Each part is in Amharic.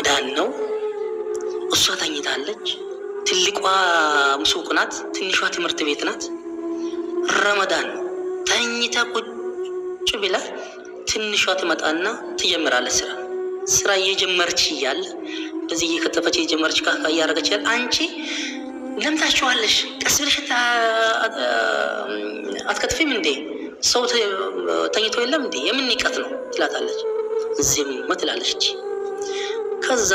ረመዳን ነው። እሷ ተኝታለች። ትልቋ ሱቅ ናት፣ ትንሿ ትምህርት ቤት ናት። ረመዳን ተኝታ ቁጭ ብላ ትንሿ ትመጣና ትጀምራለች ስራ እየጀመረች እያለ እንደዚህ እየከተፈች እየጀመረች ካካ እያደረገች ያለ አንቺ ለምታችኋለሽ፣ ቀስ ብለሽ አትከትፊም እንዴ? ሰው ተኝቶ የለም እንዴ? የምን ንቀት ነው ትላታለች። ዝም ትላለች። ከዛ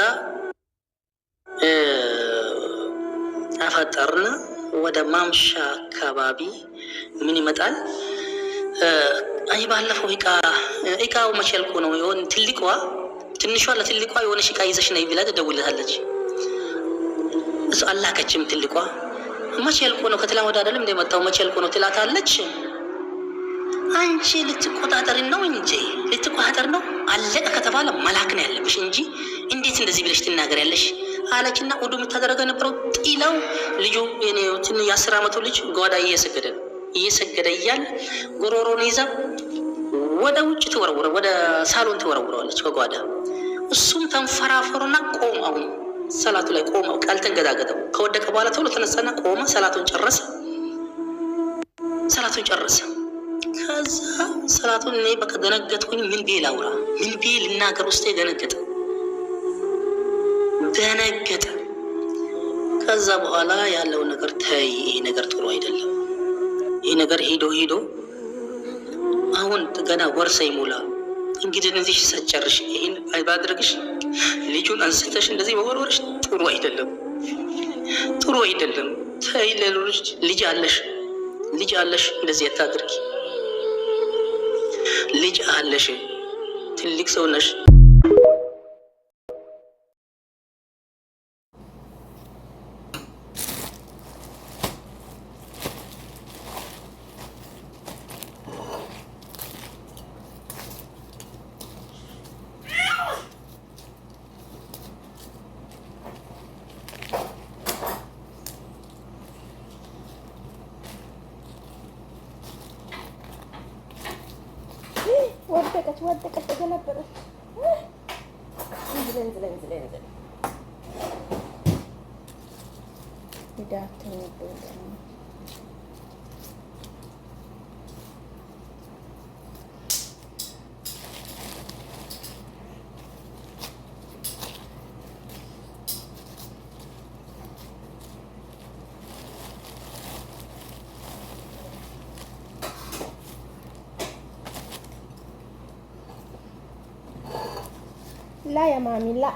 አፈጠርና ወደ ማምሻ አካባቢ ምን ይመጣል? አይ ባለፈው እቃው መቼ ያልኩ ነው የሆነ ትንሿ ለትልቋ የሆነ እቃ ይዘሽ ነይ ብላ ትደውልታለች። እሱ አላከችም። ትልቋ መቼ ያልኩ ነው ከትላንት ወዲያ አይደለም እንደመጣው መቼ ያልኩ ነው ትላታለች። አንቺ ልትቆጣጠሪ ነው እንጂ ልትቆጣጠር ነው አለቀ ከተባለ መላክ ነው ያለብሽ እንጂ እንዴት እንደዚህ ብለሽ ትናገሪያለሽ አለችና ወዱ የምታደርገው የነበረው ጥላው ልጁ የ10 ዓመቱ ልጅ ጓዳ እየሰገደ እያለ ጎሮሮን ይዛ ወደ ውጭ ትወረውረ ወደ ሳሎን ትወረውረዋለች ከጓዳ። እሱም ተንፈራፈሩና ቆመው ሰላቱ ላይ ቆመው ካልተንገዳገደው ከወደቀ በኋላ ቶሎ ተነሳና ቆመ። ሰላቱን ጨረሰ። ከዛ ሰላቱን እኔ በቃ ደነገጥኩኝ። ምን ብዬ ላውራ? ምን ብዬ ልናገር? ውስጤ ደነገጠ። ከዛ በኋላ ያለው ነገር ተይ፣ ይሄ ነገር ጥሩ አይደለም። ይሄ ነገር ሄዶ አሁን ገና ወር ሳይሞላ እንግዲህ እነዚህ ሰጨርሽ ይሄን ባድርግሽ ልጁን አንስተሽ እንደዚህ መወርወርሽ ጥሩ አይደለም። ተይ፣ ለልጅ ልጅ አለሽ እንደዚህ አታድርጊ። ልጅ አለሽ፣ ትልቅ ሰው ነሽ። ወደቀች ተገለበጠች። እንዝለን ዳተኝ لا يا مامي لا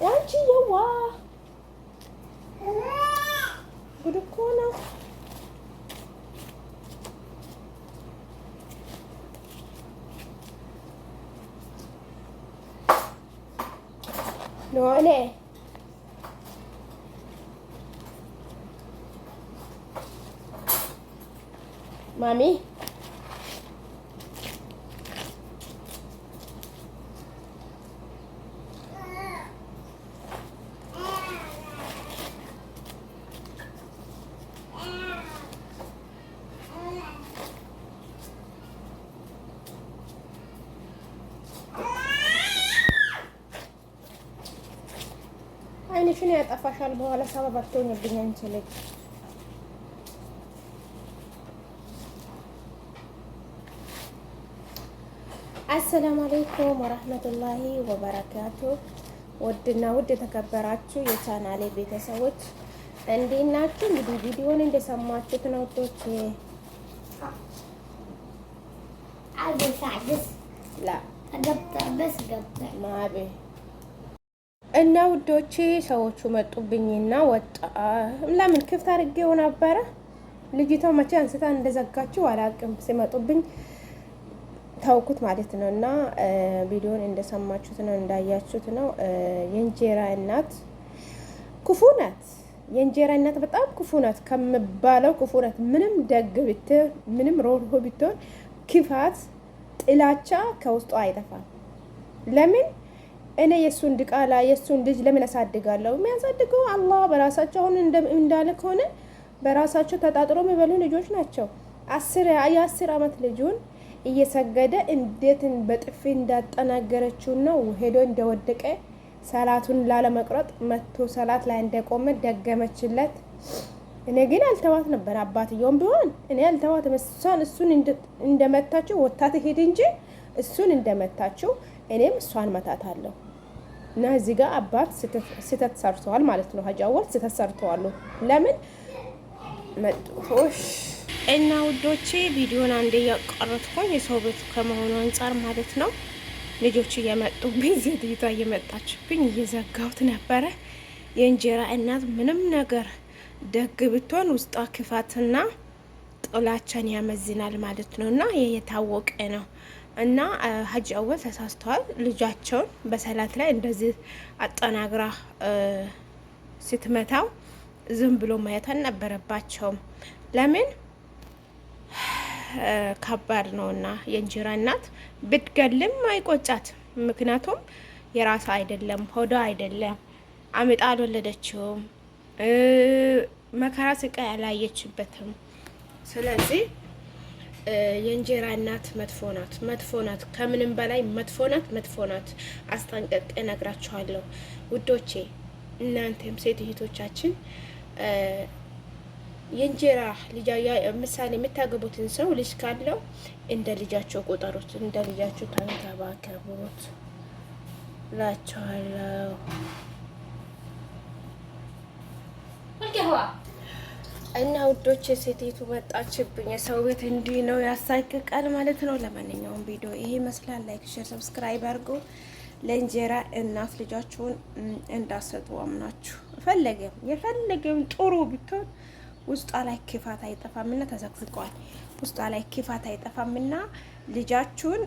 አንቺ የዋ ጉድ እኮ ነው። ሎሌ ማሚ አይንሽን ያጠፋሻል። በኋላ ሰበብ አትሆኝብኝ አንቺ ልጅ። አሰላሙ አለይኩም ወራህመቱላሂ ወበረካቱ። ውድና ውድ የተከበራችሁ የቻናሌ ቤተሰቦች እንዴት ናችሁ? እንግዲህ ቪዲዮውን እንደሰማችሁት ነው ቶች እና ውዶቼ ሰዎቹ መጡብኝና ወጣ። ለምን ክፍት አድርጌው ነበረ። ልጅቷ መቼ አንስታ እንደዘጋችሁ አላውቅም። ሲመጡብኝ ታውኩት ማለት ነው። እና ቪዲዮን እንደሰማችሁት ነው እንዳያችሁት ነው። የእንጀራ እናት ክፉ ናት። የእንጀራ እናት በጣም ክፉ ናት ከመባለው ክፉ ናት። ምንም ደግ ብትሆን፣ ምንም ሮሮ ብትሆን ክፋት፣ ጥላቻ ከውስጧ አይጠፋም። ለምን እኔ የእሱን ድቃላ የእሱን ልጅ ለምን አሳድጋለሁ? የሚያሳድገው አላህ በራሳቸው አሁን እንዳለ ከሆነ በራሳቸው ተጣጥሮ የሚበሉ ልጆች ናቸው። 10 ዓመት ልጁን እየሰገደ እንዴትን በጥፊ እንዳጠናገረችው ነው ሄዶ እንደወደቀ ሰላቱን ላለመቅረጥ መጥቶ ሰላት ላይ እንደቆመ ደገመችለት። እኔ ግን አልተዋት ነበር። አባትየውም ቢሆን እኔ አልተዋት እሱን እንደመታችው ወታት ሄድ እንጂ እሱን እንደመታችው እኔም እሷን መታታለሁ። እና እዚህ ጋር አባት ስህተት ሰርተዋል ማለት ነው። ሀጂ አወል ስህተት ሰርተዋል። ለምን መጥቶሽ እና ውዶቼ ቪዲዮን አንዴ ያቀረጥኩኝ የሰው ቤት ከመሆኑ አንጻር ማለት ነው። ልጆች እየመጡብኝ ሴትዮዋ እየመጣችብኝ እየዘጋሁት ነበረ። የእንጀራ እናት ምንም ነገር ደግ ብትሆን ውስጧ ክፋትና ጥላቻን ያመዝናል ማለት ነው። እና ይሄ የታወቀ ነው። እና ሀጂ አወል ተሳስተዋል። ልጃቸውን በሰላት ላይ እንደዚህ አጠናግራ ስትመታው ዝም ብሎ ማየት አልነበረባቸውም። ለምን ከባድ ነውና የእንጀራ እናት ብትገልም አይቆጫት። ምክንያቱም የራሷ አይደለም፣ ሆዷ አይደለም፣ አምጣ አልወለደችውም፣ መከራ ስቃይ ያላየችበትም። ስለዚህ የእንጀራ እናት መጥፎ ናት፣ መጥፎ ናት፣ ከምንም በላይ መጥፎ ናት፣ መጥፎ ናት። አስጠንቅቄ እነግራችኋለሁ ውዶቼ። እናንተም ሴት እህቶቻችን የእንጀራ ልጅ ምሳሌ የምታገቡትን ሰው ልጅ ካለው እንደ ልጃቸው ቁጠሩት፣ እንደ ልጃቸው ተንከባከቡት ላቸዋለሁ። እና ውዶች የሴቲቱ መጣችብኝ። የሰው ቤት እንዲህ ነው ያሳቅቃል ማለት ነው። ለማንኛውም ቪዲዮ ይሄ ይመስላል። ላይክ፣ ሼር፣ ሰብስክራይብ አድርጉ። ለእንጀራ እናት ልጃችሁን እንዳሰጡ አምናችሁ የፈለገም ጥሩ ብትሆን ውስጧ ላይ ክፋት አይጠፋምና ተዘቅዝቀዋል። ውስጧ ላይ ክፋት አይጠፋምና ልጃችሁን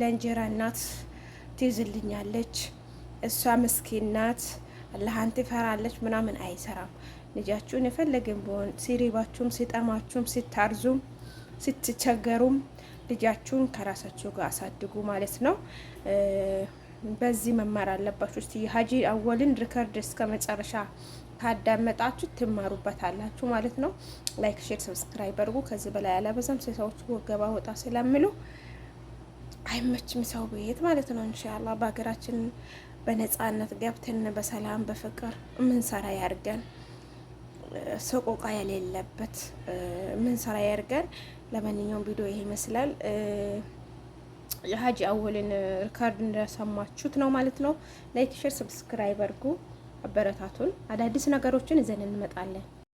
ለእንጀራ እናት ትይዝልኛለች፣ እሷ ምስኪን ናት፣ አላህን ትፈራለች ምናምን አይሰራም። ልጃችሁን የፈለገን ቢሆን ሲሪባችሁም፣ ሲጠማችሁም፣ ሲታርዙም፣ ስትቸገሩም ልጃችሁን ከራሳችሁ ጋር አሳድጉ ማለት ነው። በዚህ መማር አለባችሁ። እስቲ ሀጂ አወልን ሪከርድ እስከ መጨረሻ ካዳመጣችሁ ትማሩበታላችሁ ማለት ነው። ላይክ፣ ሼር፣ ሰብስክራይብ አድርጉ። ከዚህ በላይ አላበዛም። ሰዎች ወገባ ወጣ ስለሚሉ አይመችም ሰው ቤት ማለት ነው። ኢንሻአላህ በሀገራችን በነጻነት ገብተን በሰላም በፍቅር ምን ሰራ ያርገን፣ ሰቆቃ የሌለበት ምን ሰራ ያርገን። ለማንኛውም ቪዲዮ ይሄ ይመስላል። የሀጂ አወልን ሪካርድ እንደሰማችሁት ነው ማለት ነው። ላይክ፣ ሼር፣ ሰብስክራይብ አድርጉ። አበረታቱን። አዳዲስ ነገሮችን ይዘን እንመጣለን።